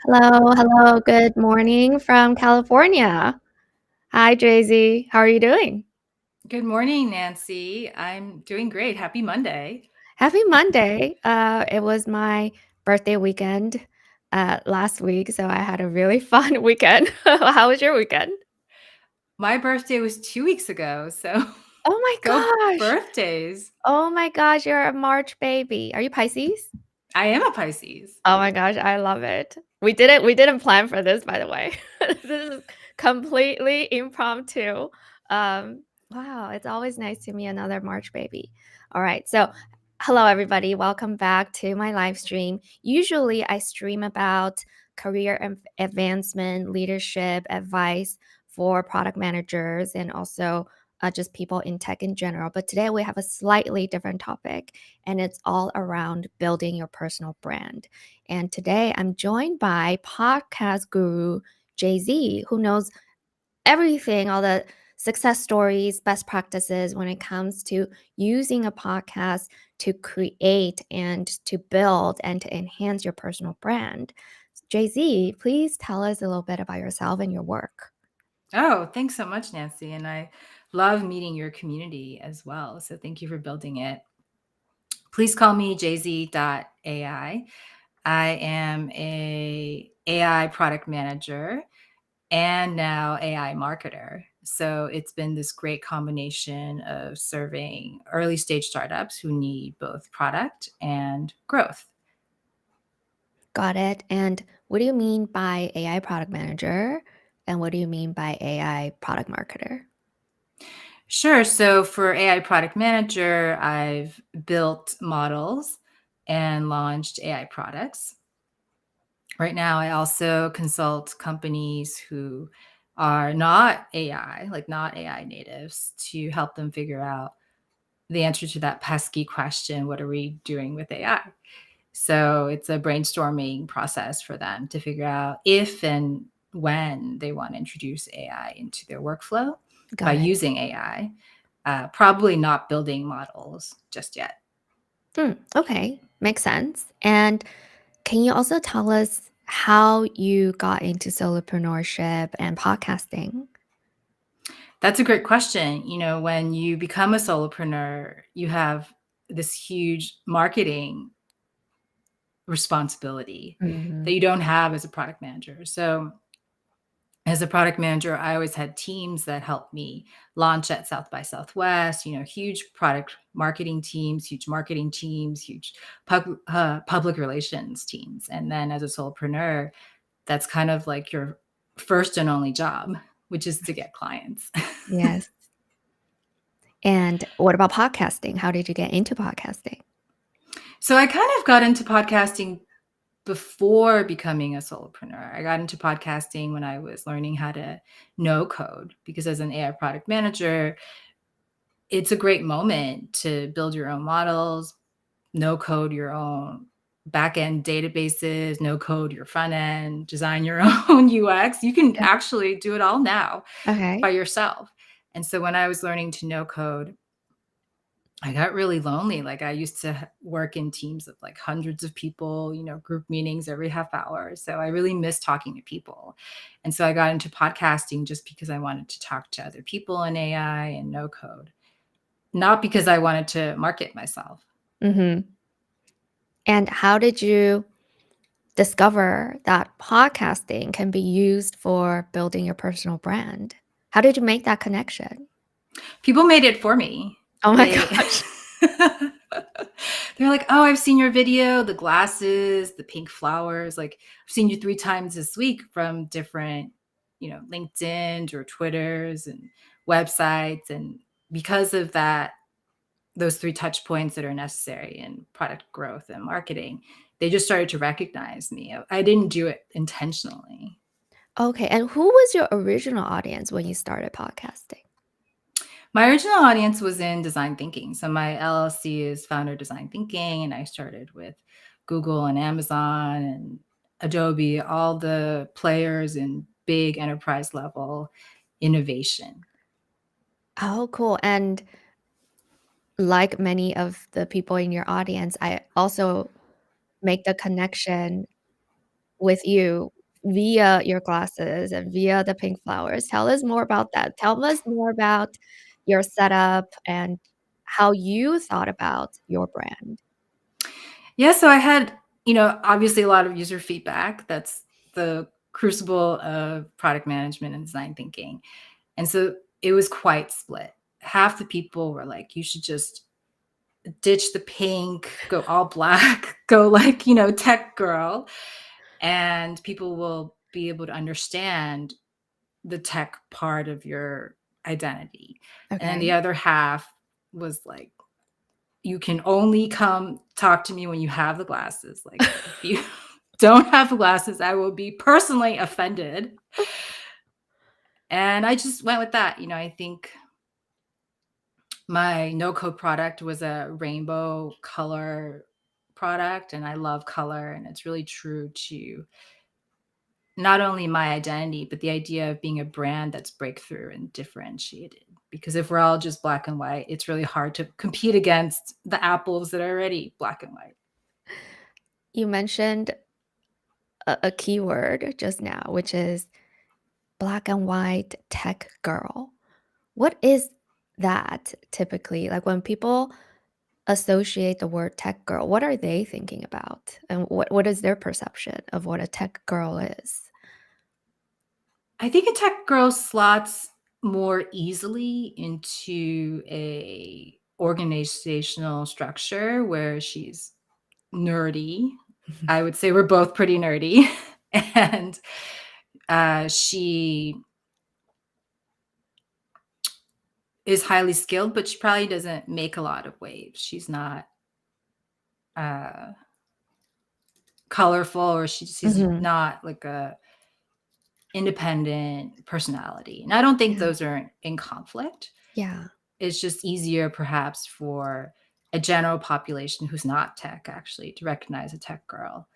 Hello. Good morning from California. Hi, Jay-Z. How are you doing? Good morning, Nancy. I'm doing great. Happy Monday. Happy Monday. It was my birthday weekend last week, so I had a really fun weekend. How was your weekend? My birthday was 2 weeks ago, so Oh my go gosh. birthdays. Oh my gosh, you're a March baby. Are you Pisces? I am a Pisces. Oh my gosh, I love it. We didn't plan for this, by the way. This is completely impromptu. Wow, it's always nice to meet another March baby. All right, so hello everybody. Welcome back to my live stream. Usually I stream about career advancement, leadership, advice for product managers and also just people in tech in general. But today we have a slightly different topic, and it's all around building your personal brand. And today I'm joined by podcast guru Jay-Z, who knows everything, all the success stories, best practices when it comes to using a podcast to create and to build and to enhance your personal brand. Jay-Z, please tell us a little bit about yourself and your work. Oh, thanks so much, Nancy. And I love meeting your community as well. So thank you for building it. Please call me jz.ai. I am a AI product manager and now AI marketer. So it's been this great combination of serving early stage startups who need both product and growth. Got it. And what do you mean by AI product manager? And what do you mean by AI product marketer? Sure. So for AI product manager, I've built models and launched AI products. Right now, I also consult companies who are not AI, like not AI natives, to help them figure out the answer to that pesky question, what are we doing with AI? So it's a brainstorming process for them to figure out if and when they want to introduce AI into their workflow by Got it. using AI, probably not building models just yet. Okay, makes sense. And can you also tell us how you got into solopreneurship and podcasting? That's a great question. When you become a solopreneur, you have this huge marketing responsibility that Mhm. you don't have as a product manager. So as a product manager, I always had teams that helped me launch at South by Southwest, huge product marketing teams, huge marketing teams, huge public relations teams. And then as a solopreneur, that's kind of like your first and only job, which is to get clients. Yes. And what about podcasting? How did you get into podcasting? So I kind of got into podcasting before becoming a solopreneur. I got into podcasting when I was learning how to no code, because as an AI product manager, it's a great moment to build your own models, no code your own back end databases, no code your front end, design your own UX. You can Okay. actually do it all now by Okay. yourself. And so when I was learning to no code, I got really lonely. Like, I used to work in teams of like hundreds of people, group meetings every half hour. So I really miss talking to people. And so I got into podcasting just because I wanted to talk to other people in AI and no code, not because I wanted to market myself. Mhm. And how did you discover that podcasting can be used for building your personal brand? How did you make that connection? People made it for me. Oh my They gosh. they're like, "Oh, I've seen your video, the glasses, the pink flowers. Like, I've seen you 3 times this week from different, LinkedIn or Twitters and websites." And because of that, those 3 touch points that are necessary in product growth and marketing, they just started to recognize me. I didn't do it intentionally. Okay, and who was your original audience when you started podcasting? My original audience was in design thinking. So my LLC is Founder Design Thinking, and I started with Google and Amazon and Adobe, all the players in big enterprise level innovation. Oh, cool. And like many of the people in your audience, I also make the connection with you via your glasses and via the pink flowers. Tell us more about that. Tell us more about your setup and how you thought about your brand. Yeah, so I had, obviously a lot of user feedback. That's the crucible of product management and design thinking. And so it was quite split. Half the people were like, you should just ditch the pink, go all black, go like, tech girl. And people will be able to understand the tech part of your identity. And then the Okay. other half was like, you can only come talk to me when you have the glasses. Like, if you don't have the glasses, I will be personally offended. And I just went with that. I think my no code product was a rainbow color product, and I love color, and it's really true to not only my identity, but the idea of being a brand that's breakthrough and differentiated. Because if we're all just black and white, it's really hard to compete against the apples that are already black and white. You mentioned a keyword just now, which is black and white tech girl. What is that typically? Like when people associate the word tech girl, what are they thinking about? And what is their perception of what a tech girl is? I think a tech girl slots more easily into a organizational structure where she's nerdy. I would say we're both pretty nerdy. And she is highly skilled, but she probably doesn't make a lot of waves. She's not uh, colorful, or she's Mhm. not like a independent personality. And I don't think Yeah. those are in conflict. Yeah. It's just easier perhaps for a general population who's not tech actually to recognize a tech girl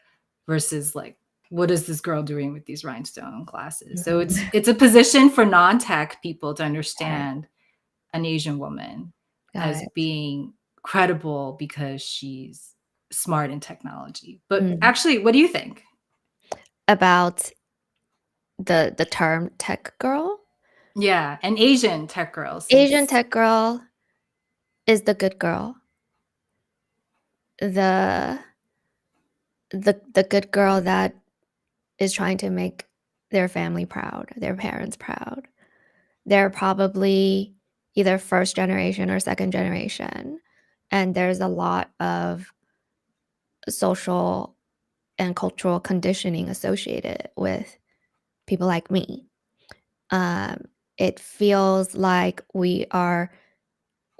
versus like, what is this girl doing with these rhinestone glasses? So Mhm. it's a position for non-tech people to Got it. understand an Asian woman Got as it. being credible because she's smart in technology. But Mm. actually, what do you think? About the term tech girl? Yeah, an Asian tech girl, Asian since tech girl is the good girl. The the good girl that is trying to make their family proud, their parents proud. They're probably either first generation or second generation, and there's a lot of social and cultural conditioning associated with people like me. Um, it feels like we're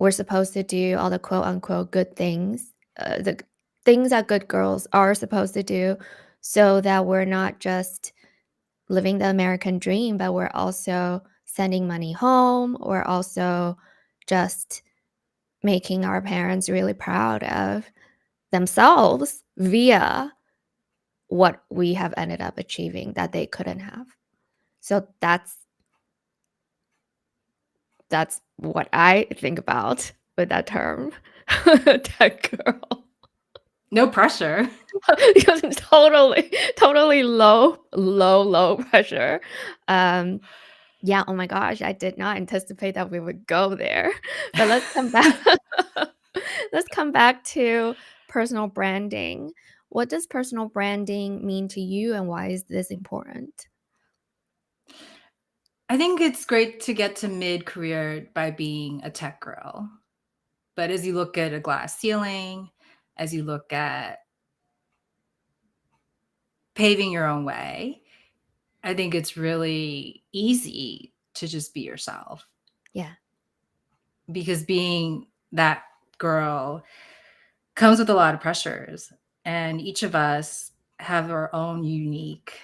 supposed to do all the quote unquote good things, the things that good girls are supposed to do, so that we're not just living the American dream, but we're also sending money home. We're also just making our parents really proud of themselves via what we have ended up achieving that they couldn't have. So that's what I think about with that term, tech girl. no pressure. Because it's totally low pressure. Um, yeah, oh my gosh, I did not anticipate that we would go there. But let's come back let's come back to personal branding. What does personal branding mean to you, and why is this important? I think it's great to get to mid-career by being a tech girl. But as you look at a glass ceiling, as you look at paving your own way, I think it's really easy to just be yourself, Yeah. because being that girl comes with a lot of pressures, and each of us have our own unique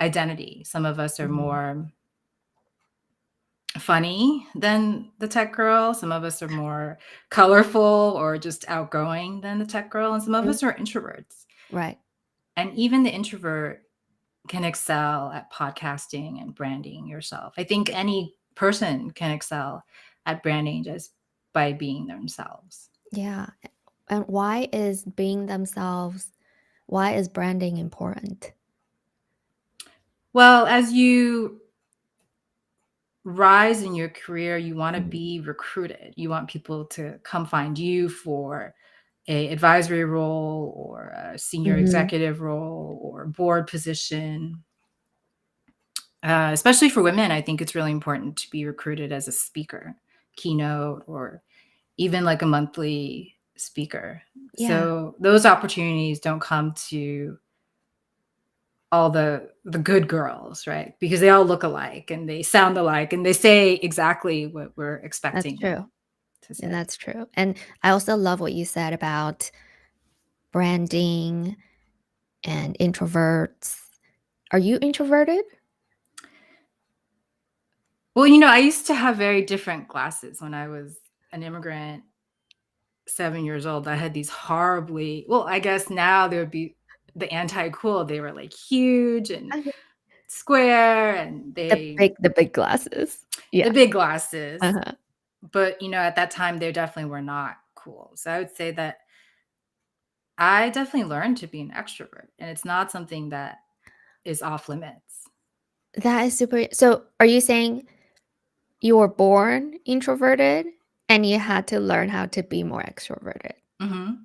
identity. Some of us are Mhm. more funny than the tech girl, some of us are more colorful or just outgoing than the tech girl, and some of Mhm. us are introverts. Right. And even the introvert can excel at podcasting and branding yourself. I think any person can excel at branding just by being themselves. Yeah. And why is being themselves why is branding important? Well, as you rise in your career, you want to Mm. be recruited. You want people to come find you for a advisory role or a senior Mhm. executive role or board position. Especially for women, I think it's really important to be recruited as a speaker, keynote, or even like a monthly speaker. Yeah, So those opportunities don't come to all the good girls, right? Because they all look alike and they sound alike and they say exactly what we're that's expecting them true. to And say. that's true. And I also love what you said about branding and introverts. Are you introverted? Well, I used to have very different glasses when I was an immigrant, 7 years old. I had these horribly, well, I guess now they would be the anti-cool. They were like huge and Okay. square and The big glasses. the Yeah. big glasses. Uh-huh. But at that time they definitely were not cool. So I would say that I definitely learned to be an extrovert, and it's not something that is off limits. That is super so are you saying you were born introverted and you had to learn how to be more extroverted? Mhm.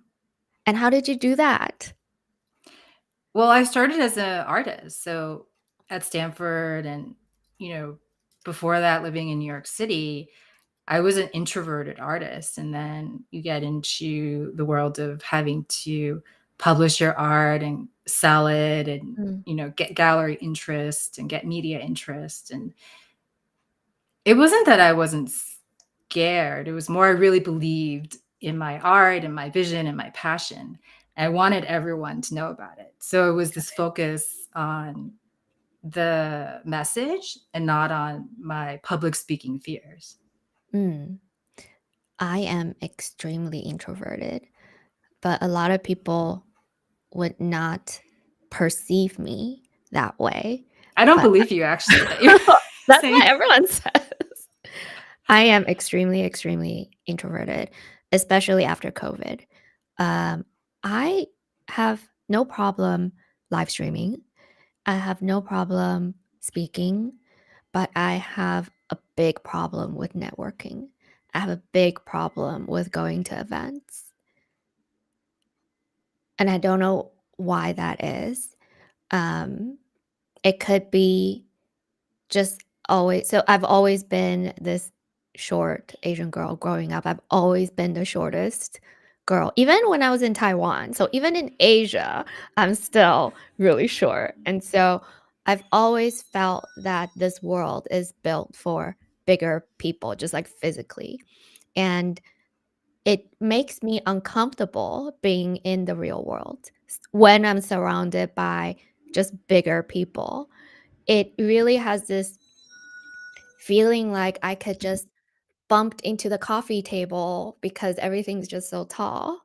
And how did you do that? Well, I started as an artist, so at Stanford and, you know, before that living in New York City, I was an introverted artist, and then you get into the world of having to publish your art and sell it and, Mm, get gallery interest and get media interest, and it wasn't that I wasn't scared, it was more I really believed in my art and my vision and my passion. I wanted everyone to know about it. So it was this focus on the message and not on my public speaking fears. mm. I am extremely introverted, but a lot of people would not perceive me that way. I don't But believe you actually that you're that's what saying. everyone says. I am extremely, extremely introverted, especially after COVID. Um, I have no problem live streaming. I have no problem speaking, but I have a big problem with networking. I have a big problem with going to events. And I don't know why that is. Um, it could be just always so I've always been this short Asian girl growing up. I've always been the shortest girl, even when I was in Taiwan. So even in Asia, I'm still really short. And so I've always felt that this world is built for bigger people, just like physically. And it makes me uncomfortable being in the real world when I'm surrounded by just bigger people. It really has this feeling like I could just bumped into the coffee table because everything's just so tall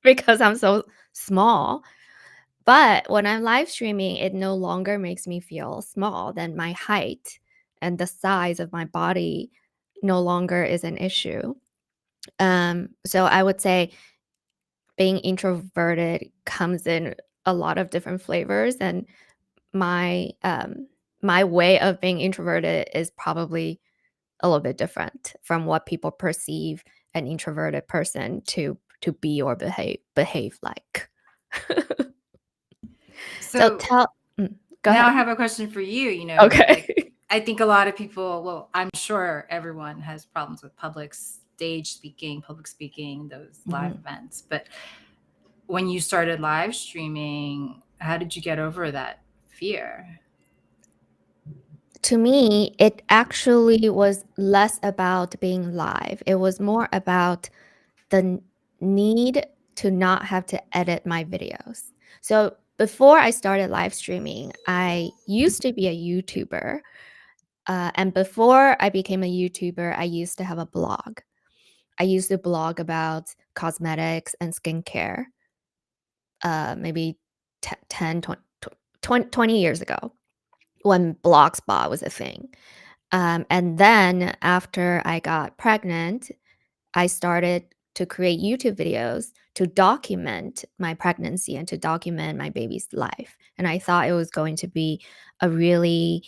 because I'm so small. But when I'm live streaming, it no longer makes me feel small. Then my height and the size of my body no longer is an issue. So I would say being introverted comes in a lot of different flavors, and my way of being introverted is probably a little bit different from what people perceive an introverted person to be or behave like. So So tell go now I ahead. have a question for you. Like, Okay. I think a lot of people, well, I'm sure everyone has problems with public speaking, those live Mhm. events. But when you started live streaming, how did you get over that fear? To me, it actually was less about being live. It was more about the need to not have to edit my videos. So before I started live streaming, I used to be a YouTuber. And before I became a YouTuber, I used to have a blog. I used to blog about cosmetics and skincare, maybe 10, 20 years ago when Blogspot was a thing. And then after I got pregnant, I started to create YouTube videos to document my pregnancy and to document my baby's life. And I thought it was going to be a really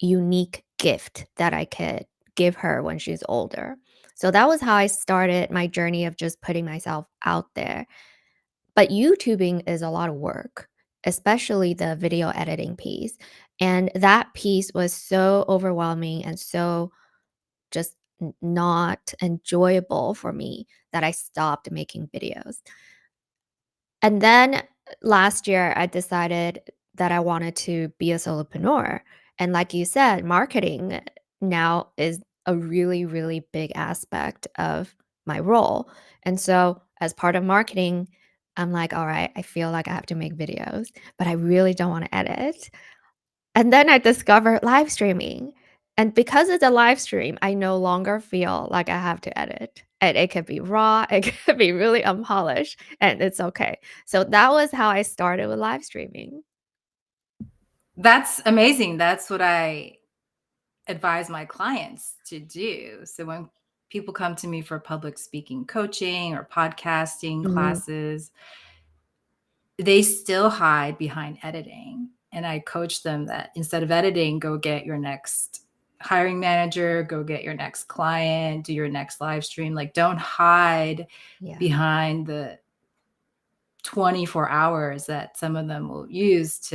unique gift that I could give her when she's older. So that was how I started my journey of just putting myself out there. But YouTubing is a lot of work, especially the video editing piece. And that piece was so overwhelming and so just not enjoyable for me that I stopped making videos. And then last year, I decided that I wanted to be a solopreneur. And like you said, marketing now is a really, really big aspect of my role. And so, as part of marketing, I'm like, all right, I feel like I have to make videos, but I really don't want to edit. And then I discovered live streaming. And because it's a live stream, I no longer feel like I have to edit. And it could be raw, it could be really unpolished, and it's okay. So that was how I started with live streaming. That's amazing. That's what I advise my clients to do. So when people come to me for public speaking coaching or podcasting Mhm. classes, they still hide behind editing. And I coach them that instead of editing, go get your next hiring manager, go get your next client, do your next live stream. Like, don't hide Yeah. behind the 24 hours that some of them will use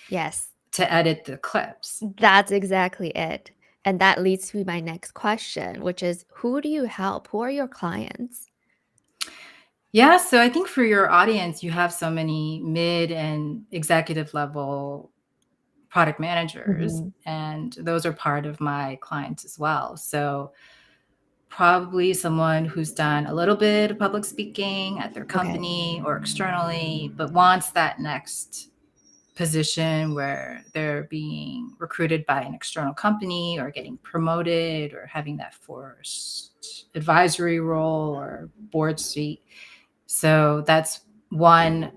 Yes. to edit the clips. That's exactly it. And that leads to my next question, which is who do you help? Who are your clients? Yeah, so I think for your audience, you have so many mid and executive level product managers, Mhm. and those are part of my clients as well. So probably someone who's done a little bit of public speaking at their Okay. company or externally, but wants that next position where they're being recruited by an external company or getting promoted or having that forced advisory role or board seat. So that's one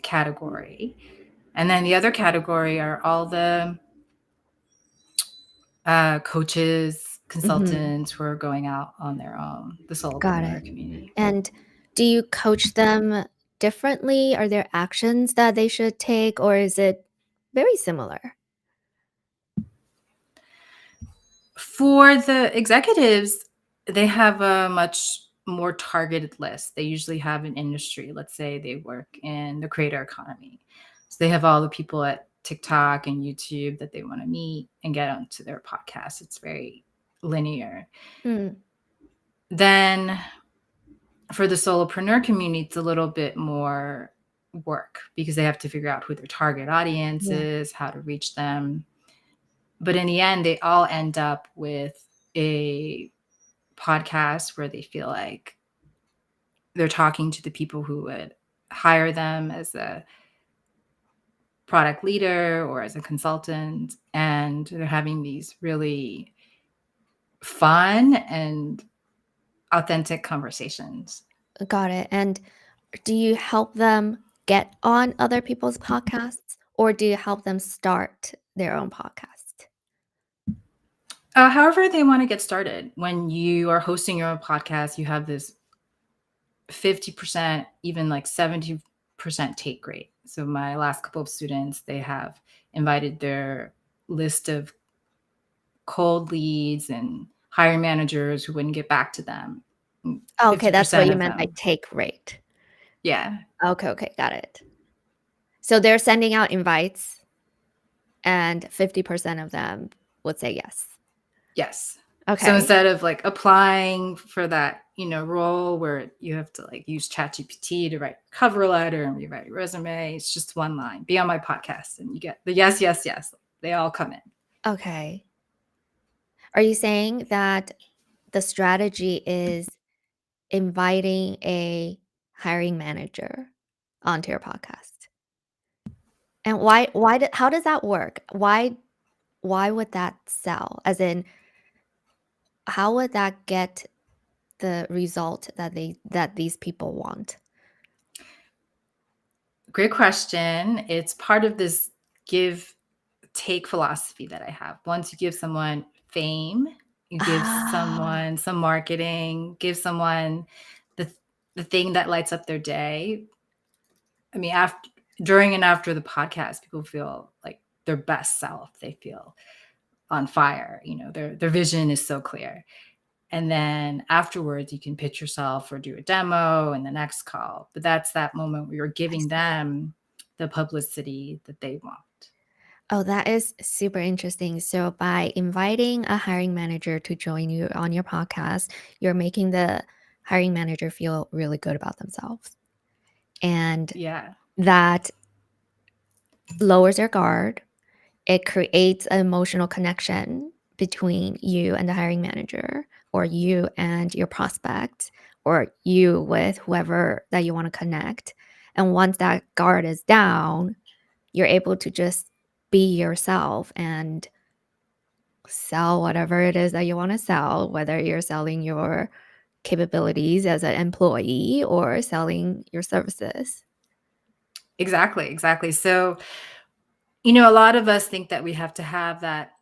category. And then the other category are all the coaches, Mhm. consultants who are going out on their own, the Got it. solopreneur community. And do you coach them differently? Are there actions that they should take, or is it very similar? For the executives, they have a much more targeted list. They usually have an industry. Let's say they work in the creator economy. So they have all the people at TikTok and YouTube that they want to meet and get onto their podcast. It's very linear. Mm, Then for the solopreneur community, it's a little bit more work because they have to figure out who their target audience yeah. is, how to reach them. But in the end, they all end up with a podcast where they feel like they're talking to the people who would hire them as a product leader or as a consultant. And they're having these really fun and authentic conversations. Got it. And do you help them get on other people's podcasts, or do you help them start their own podcast? However, they want to get started. When you are hosting your own podcast, you have this 50%, even like 70% take rate. So my last couple of students, they have invited their list of cold leads and hiring managers who wouldn't get back to them. Oh, okay, that's what 50% you of meant by them. take rate. Yeah. Okay, okay, got it. So they're sending out invites and 50% of them would say yes. Yes. So Okay. instead of like applying for that, role where you have to like use ChatGPT to write a cover letter and rewrite your resume, it's just one line. Be on my podcast and you get the yes, yes, yes. They all come in. Okay. Are you saying that the strategy is inviting a hiring manager onto your podcast? And how does that work? Why would that sell? As in, how would that get the result that these people want? Great question. It's part of this give take philosophy that I have. Once you give someone fame, you give Ah, someone some marketing, give someone the the thing that lights up their day. I mean, after, during and after the podcast, people feel like their best self. They feel on fire. You know, their vision is so clear. And then afterwards, you can pitch yourself or do a demo in the next call. But that's that moment where you're I giving see. them the publicity that they want. Oh, that is super interesting. So, by inviting a hiring manager to join you on your podcast, you're making the hiring manager feel really good about themselves. And Yeah. that lowers their guard. It creates an emotional connection between you and the hiring manager, or you and your prospect, or you with whoever that you want to connect. And once that guard is down, you're able to just be yourself and sell whatever it is that you want to sell, whether you're selling your capabilities as an employee or selling your services. Exactly. Exactly. So, you know, a lot of us think that we have to have that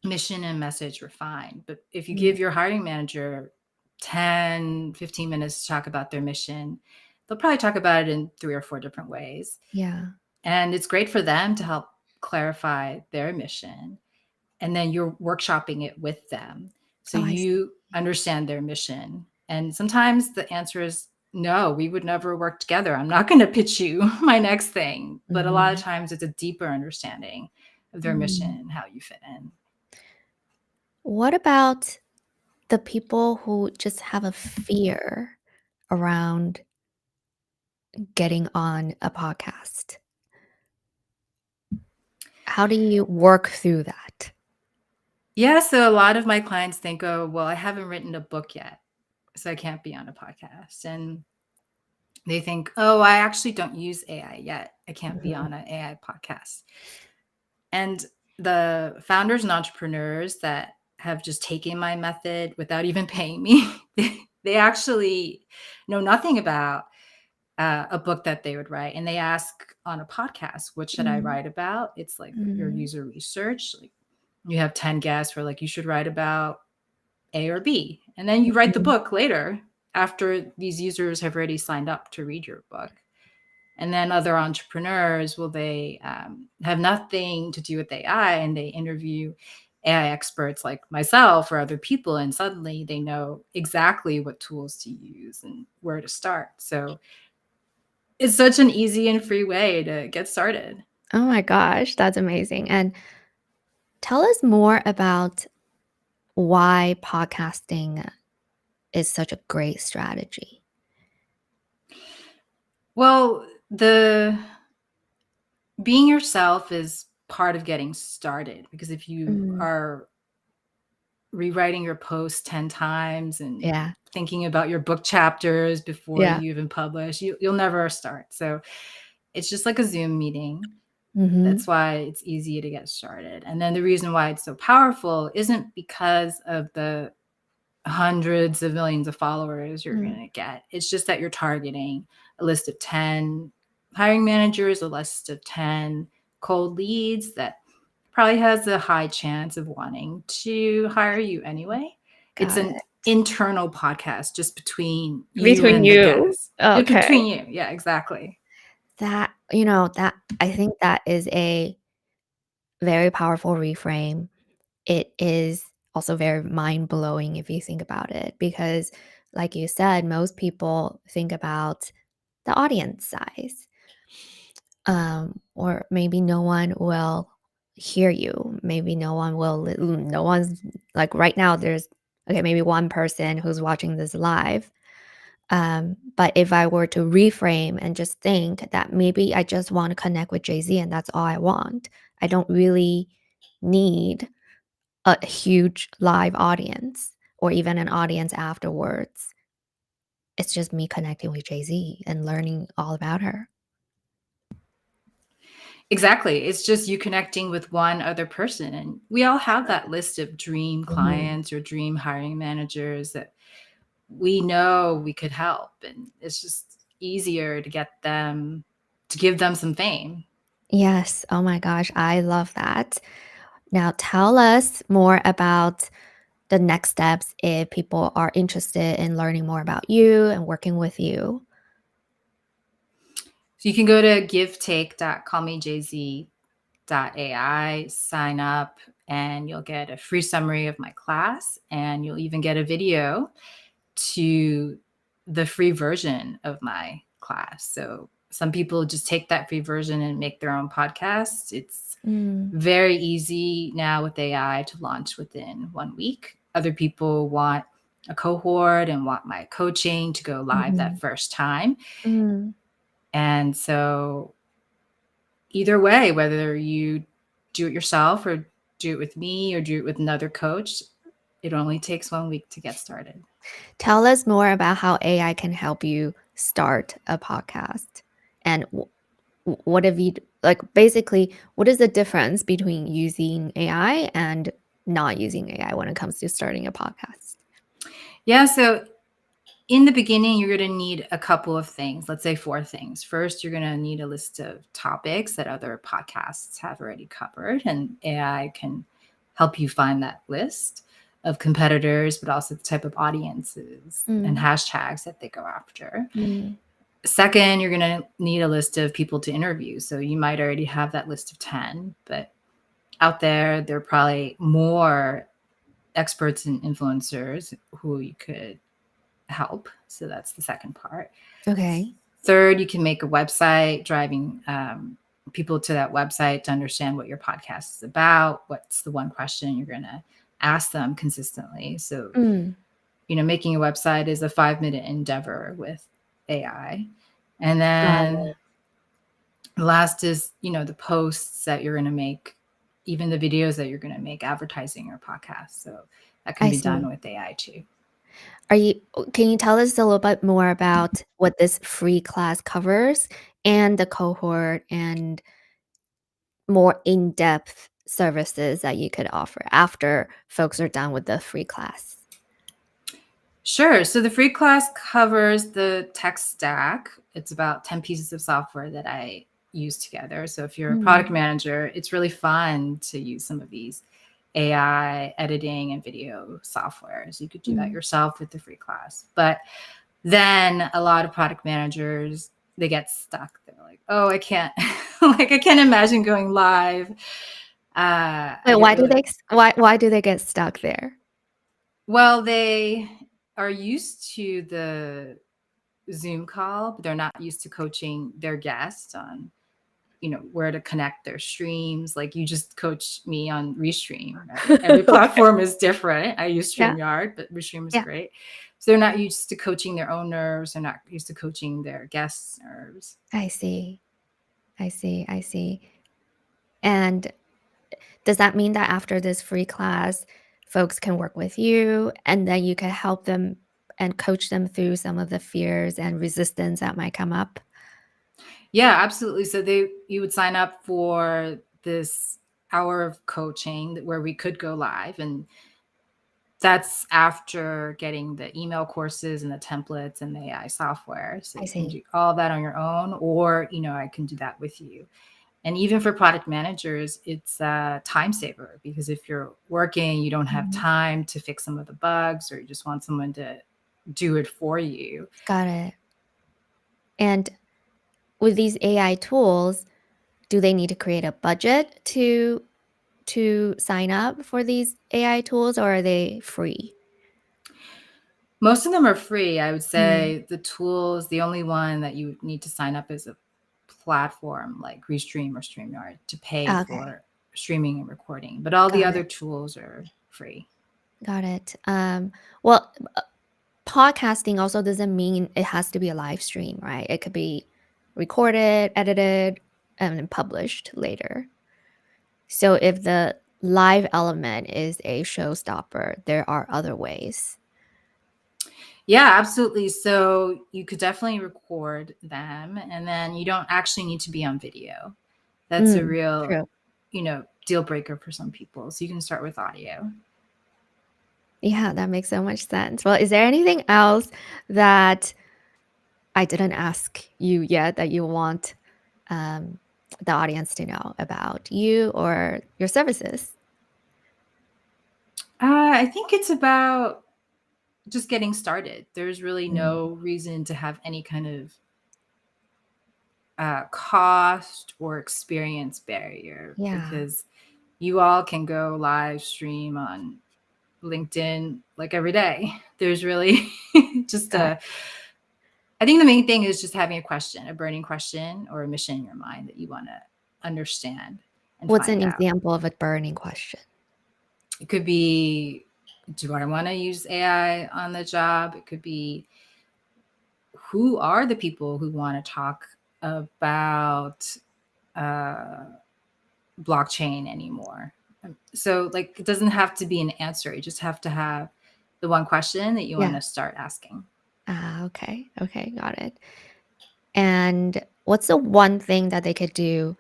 mission and message refined. But if you Mm, give your hiring manager 10, 15 minutes to talk about their mission, they'll probably talk about it in 3 or 4 different ways. yeah. And it's great for them to help clarify their mission. And then you're workshopping it with them. So Oh, I see. you understand their mission. And sometimes the answer is no, we would never work together. I'm not going to pitch you my next thing. But a lot of Mhm. times it's a deeper understanding of their mission Mm. and how you fit in. What about the people who just have a fear around getting on a podcast? How do you work through that? Yeah, so a lot of my clients think, "Oh, well, I haven't written a book yet, so I can't be on a podcast." And they think, "Oh, I actually don't use AI yet. I can't be Mhm. on an AI podcast." And the founders and entrepreneurs that have just taken my method without even paying me, they actually know nothing about a book that they would write. And they ask on a podcast, what should I Mm, write about? It's like your mhm, user research. Like you have 10 guests where like you should write about A or B. And then you write the mhm. book later after these users have already signed up to read your book. And then other entrepreneurs, will they have nothing to do with AI and they interview AI experts like myself or other people, and suddenly they know exactly what tools to use and where to start. So it's such an easy and free way to get started. Oh my gosh, that's amazing. And tell us more about why podcasting is such a great strategy. Well, the being yourself is part of getting started, because if you Mm, are rewriting your post 10 times and yeah, thinking about your book chapters before yeah. you even publish, you'll never start. So it's just like a Zoom meeting. That's Mhm, why it's easy to get started. And then the reason why it's so powerful isn't because of the hundreds of millions of followers you're mm, going to get. It's just that you're targeting a list of 10 hiring managers, a list of 10 cold leads that probably has a high chance of wanting to hire you anyway. It's got an it. internal podcast just between you Between and the you. guest. Okay. Between you. Yeah, exactly. That I think that is a very powerful reframe. It is also very mind-blowing if you think about it because like you said, most people think about the audience size. Or maybe no one will hear you. Maybe no one's like right now there's okay, maybe one person who's watching this live. But if I were to reframe and just think that maybe I just want to connect with Jay-Z and that's all I want. I don't really need a huge live audience or even an audience afterwards. It's just me connecting with Jay-Z and learning all about her. Exactly. It's just you connecting with one other person. And we all have that list of dream Mhm. clients or dream hiring managers that we know we could help. And it's just easier to get them, to give them some fame. Yes. Oh my gosh, I love that. Now tell us more about the next steps if people are interested in learning more about you and working with you? So you can go to givetake.callmejz.ai, sign up, and you'll get a free summary of my class, and you'll even get a video to the free version of my class. So some people just take that free version and make their own podcast. It's Mm, very easy now with AI to launch within 1 week. Other people want a cohort and want my coaching to go live that mhm, first time. mm. And so either way, whether you do it yourself or do it with me or do it with another coach, it only takes 1 week to get started. Tell us more about how AI can help you start a podcast. And what have you, like, basically, what is the difference between using AI and not using AI when it comes to starting a podcast? Yeah, so in the beginning, you're going to need a couple of things. Let's say 4 things. First, you're going to need a list of topics that other podcasts have already covered, and AI can help you find that list of competitors, but also the type of audiences and Mm, hashtags that they go after. mm, Second, you're going to need a list of people to interview. So you might already have that list of 10, but out there are probably more experts and influencers who you could help. So that's the second part. okay, Third, you can make a website, driving people to that website to understand what your podcast is about. What's the one question you're going to ask them consistently? So, mm, making a website is a 5-minute endeavor with AI. And got then it. last is, the posts that you're going to make, even the videos that you're going to make advertising your podcast. So that can I be done see. with AI too. Can you tell us a little bit more about what this free class covers and the cohort and more in-depth services that you could offer after folks are done with the free class? Sure. So the free class covers the tech stack. It's about 10 pieces of software that I use together. So if you're a product Mm, manager, it's really fun to use some of these AI editing and video softwares. You could do that mm. yourself with the free class. But then a lot of product managers, they get stuck. They're like, oh, I can't, like, I can't imagine going live. I Wait, get why do really, they get stuck there? well, they are used to the Zoom call, but they're not used to coaching their guests on, where to connect their streams. Like you just coach me on Restream, right? Every Okay. platform is different. I use Yeah, StreamYard, but Restream is yeah. great. So they're not used to coaching their own nerves. They're not used to coaching their guests' nerves. I see. I see, I see. And does that mean that after this free class, folks can work with you and then you can help them and coach them through some of the fears and resistance that might come up? Yeah, absolutely. So you would sign up for this hour of coaching where we could go live, and that's after getting the email courses and the templates and the AI software. So I you can do see. all that on your own, or, I can do that with you. And even for product managers, it's a time saver because if you're working, you don't have Mhm. time to fix some of the bugs, or you just want someone to do it for you. Got it. And with these AI tools, do they need to create a budget to sign up for these AI tools, or are they free? Most of them are free. I would Mm. say the tools, the only one that you need to sign up is a platform like Restream or StreamYard to pay Okay, for streaming and recording. But all the got other it. tools are free. Got it. Well, podcasting also doesn't mean it has to be a live stream, right? It could be recorded, edited, and then published later. So if the live element is a showstopper, there are other ways. Yeah, absolutely. So you could definitely record them, and then you don't actually need to be on video. That's a Mm, real, true. deal breaker for some people. So you can start with audio. Yeah, that makes so much sense. Well, is there anything else that I didn't ask you yet that you want um, the audience to know about you or your services? I think it's about just getting started. There's really Mm, no reason to have any kind of cost or experience barrier yeah, because you all can go live stream on LinkedIn like every day. There's really just got I think the main thing is just having a question, a burning question or a mission in your mind that you want to understand and what's an find out. example of a burning question? It could be, do I want to use AI on the job? It could be, who are the people who want to talk about uh, blockchain anymore? So, like, it doesn't have to be an answer. You just have to have the one question that you want Yeah. to start asking. Ah, okay. Okay, got it. And what's the one thing that they could do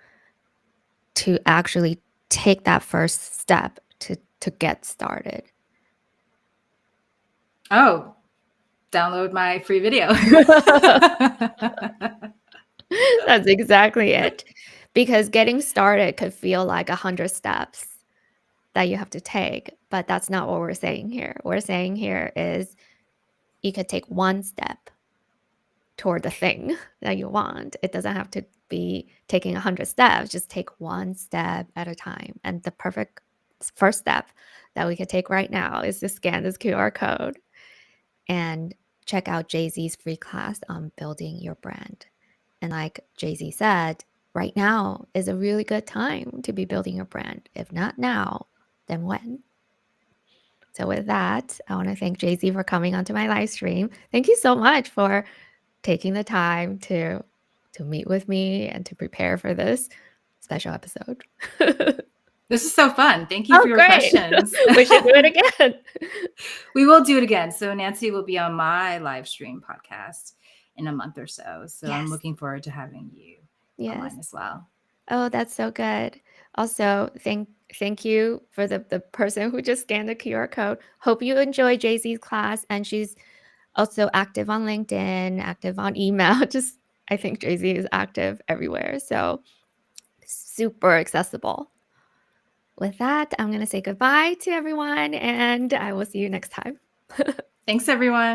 to actually take that first step to get started? Oh, download my free video. That's exactly it. Because getting started could feel like 100 steps that you have to take, but that's not what we're saying here. We're saying here is you could take one step toward the thing that you want. It doesn't have to be taking 100 steps, just take one step at a time. And the perfect first step that we could take right now is to scan this QR code and check out Jay-Z's free class on building your brand. And like Jay-Z said, right now is a really good time to be building your brand. If not now, then when? So with that, I want to thank Jay-Z for coming onto my live stream. Thank you so much for taking the time to meet with me and to prepare for this special episode. This is so fun. Thank you for Oh, your great. questions. We should do it again. We will do it again. So Nancy will be on my live stream podcast in a month or so. So I'm Yes. looking forward to having you on Yes. mine as well. Oh, that's so good. Also, thank you for the person who just scanned the QR code. Hope you enjoy Jay-Z's class, and she's also active on LinkedIn, active on email. Just I think Jay-Z is active everywhere. So super accessible. With that, I'm going to say goodbye to everyone, and I will see you next time. Thanks, everyone.